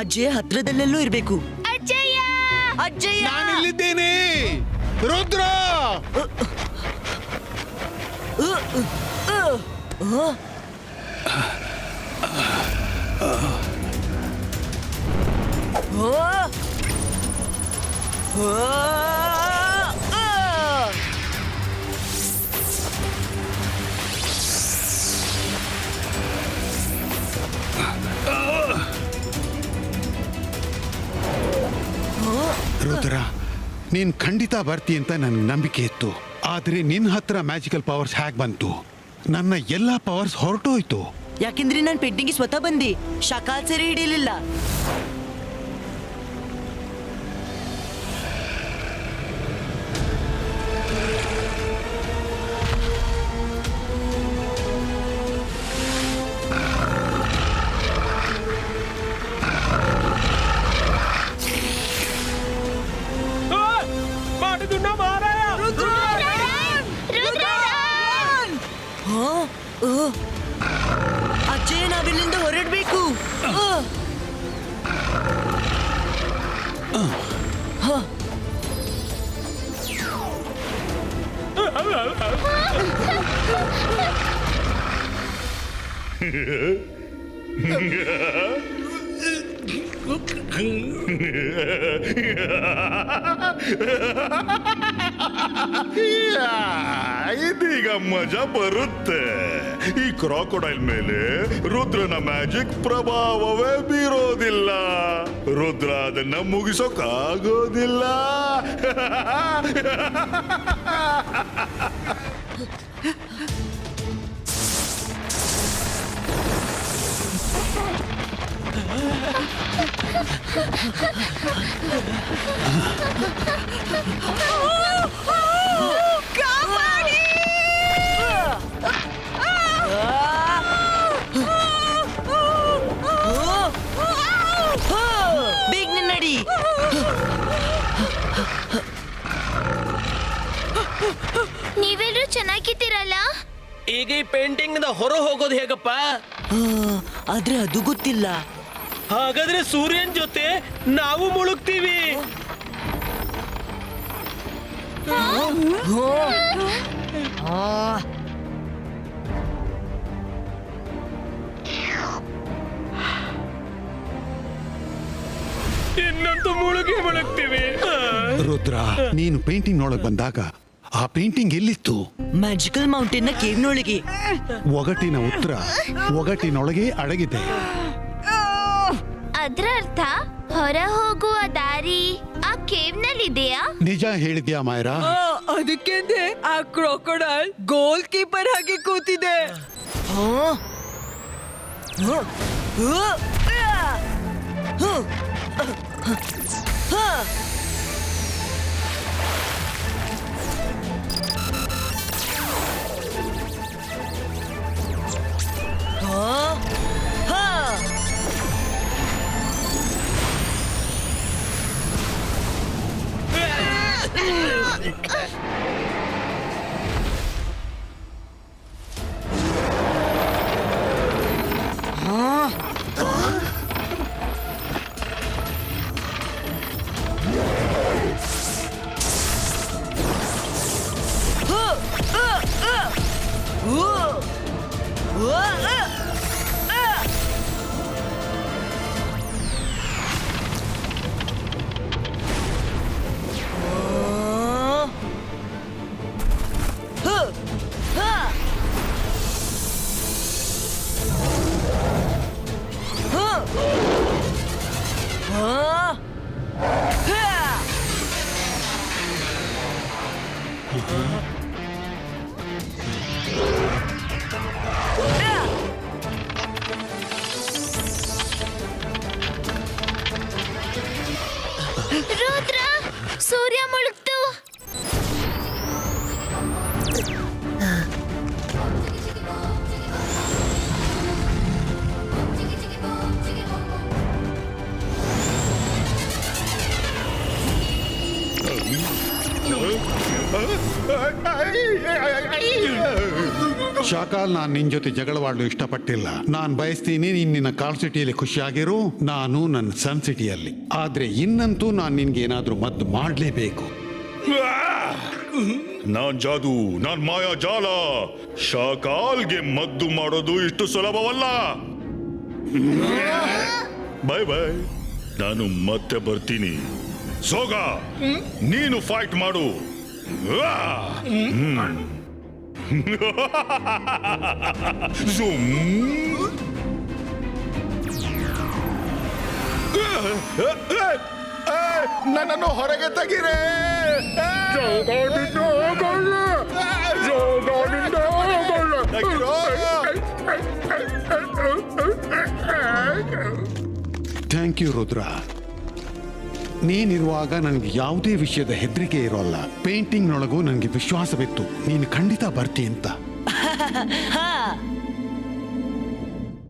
ಅಜ್ಜಯ್ಯ ಹತ್ರದಲ್ಲೆಲ್ಲೂ ಇರ್ಬೇಕು. ಅಜ್ಜಯ್ಯ ಅಜ್ಜಯ್ಯ ನಾನಿಲ್ಲಿದ್ದೇನೆ ರುದ್ರ. ರುದ್ರ, ನೀನ್ ಖಂಡಿತ ಬರ್ತಿ ಅಂತ ನನ್ಗೆ ನಂಬಿಕೆ ಇತ್ತು. ಆದ್ರೆ ನಿನ್ನ ಹತ್ರ ಮ್ಯಾಜಿಕಲ್ ಪವರ್ಸ್ ಹ್ಯಾಕ್ ಬಂತು? ನನ್ನ ಎಲ್ಲಾ ಪವರ್ಸ್ ಹೊರಟೋಯ್ತು. ಯಾಕೆಂದ್ರೆ ನಾನು ಪೆಟ್ಟಿಗೆ ಸ್ವತಃ ಬಂದಿ ಶಾಕಾಲ್ ಸೆರೆ ಹಿಡಿಯಲಿಲ್ಲ. ಮಾಡಿದುಣ್ಣ ಮಹಾರಾಯ. ಅಜ್ಜಯ್ಯ ನಾವಿಲ್ಲಿಂದ ಹೊರಡ್ಬೇಕು. ಇದೀಗ ಮಜಾ ಬರುತ್ತೆ. ಈ ಕ್ರಾಕೊಡೈಲ್ ಮೇಲೆ ರುದ್ರನ ಮ್ಯಾಜಿಕ್ ಪ್ರಭಾವವೇ ಬೀರೋದಿಲ್ಲ. ರುದ್ರ ಅದನ್ನ ಮುಗಿಸೋಕಾಗೋದಿಲ್ಲ. ಬೇಗ ನಡಿ. ನೀವೆಲ್ಲರೂ ಚೆನ್ನಾಗಿದ್ದೀರಲ್ಲ? ಈಗ ಈ ಪೇಂಟಿಂಗ್ ಹೊರ ಹೋಗೋದು ಹೇಗಪ್ಪ? ಆದ್ರೆ ಅದು ಗೊತ್ತಿಲ್ಲ. ಹಾಗಾದ್ರೆ ಸೂರ್ಯನ್ ಜೊತೆ ನಾವು ಮುಳುಗ್ತೀವಿ. ಇನ್ನಂತೂ ಮುಳುಗ್ತೀವಿ. ರುದ್ರ, ನೀನು ಪೇಂಟಿಂಗ್ ನೋಡಕ್ ಬಂದಾಗ ಆ ಪೇಂಟಿಂಗ್ ಎಲ್ಲಿತ್ತು? ಮ್ಯಾಜಿಕಲ್ ಮೌಂಟೇನ್ ನ ಕೇವ್ನೊಳಗೆ. ಒಗಟಿನ ಉತ್ತರ ಒಗಟಿನೊಳಗೆ ಅಡಗಿದೆ. ಅದ್ರ ಅರ್ಥ ಹೊರ ಹೋಗುವ ದಾರಿ ಆ ಕೇವ್ ನಲ್ಲಿ ಇದೆಯಾ? ನಿಜ ಹೇಳಿದ್ಯಾ ಮಾಯರಾ? ಅದಕ್ಕೆ ಆ ಕ್ರಾಕೊಡೈಲ್ ಗೋಲ್ ಕೀಪರ್ ಹಾಗೆ ಕೂತಿದೆ. ರುದ್ರ, ಸೂರ್ಯ ಮುಳುಗ್ತು. ಶಾಕಾಲ್, ನಾನ್ ನಿನ್ ಜೊತೆ ಜಗಳವಾಡಲು ಇಷ್ಟಪಟ್ಟಿಲ್ಲ. ನಾನ್ ಬಯಸ್ತೀನಿ ನೀನ್ ನಿನ್ನ ಕಾಲ್ ಸಿಟಿಯಲ್ಲಿ ಖುಷಿಯಾಗಿರು, ನಾನು ನನ್ನ ಸನ್ ಸಿಟಿಯಲ್ಲಿ. ಆದ್ರೆ ಇನ್ನಂತೂ ನಾನ್ ನಿನ್ಗೆ ಏನಾದ್ರೂ ಮದ್ದು ಮಾಡ್ಲೇಬೇಕು. ನಾನ್ ಜಾದು, ನಾನ್ ಮಾಯಾ ಜಾಲ. ಶಾಕಾಲ್ಗೆ ಮದ್ದು ಮಾಡೋದು ಇಷ್ಟು ಸುಲಭವಲ್ಲ. ಬಾಯ್ ಬಾಯ್, ನಾನು ಮತ್ತೆ ಬರ್ತೀನಿ. ಸೋಗ, ನೀನು ಫೈಟ್ ಮಾಡು. ನನ್ನನ್ನು ಹೊರಗೆ ತೆಗೀರೆ. Thank you Rudra. ನೀನಿರುವಾಗ ನನಗೆ ಯಾವುದೇ ವಿಷಯದ ಹೆದರಿಕೆ ಇರೋಲ್ಲ. ಪೇಂಟಿಂಗ್ನೊಳಗೂ ನನಗೆ ವಿಶ್ವಾಸವಿತ್ತು ನೀನು ಖಂಡಿತ ಬರ್ತಿ ಅಂತ.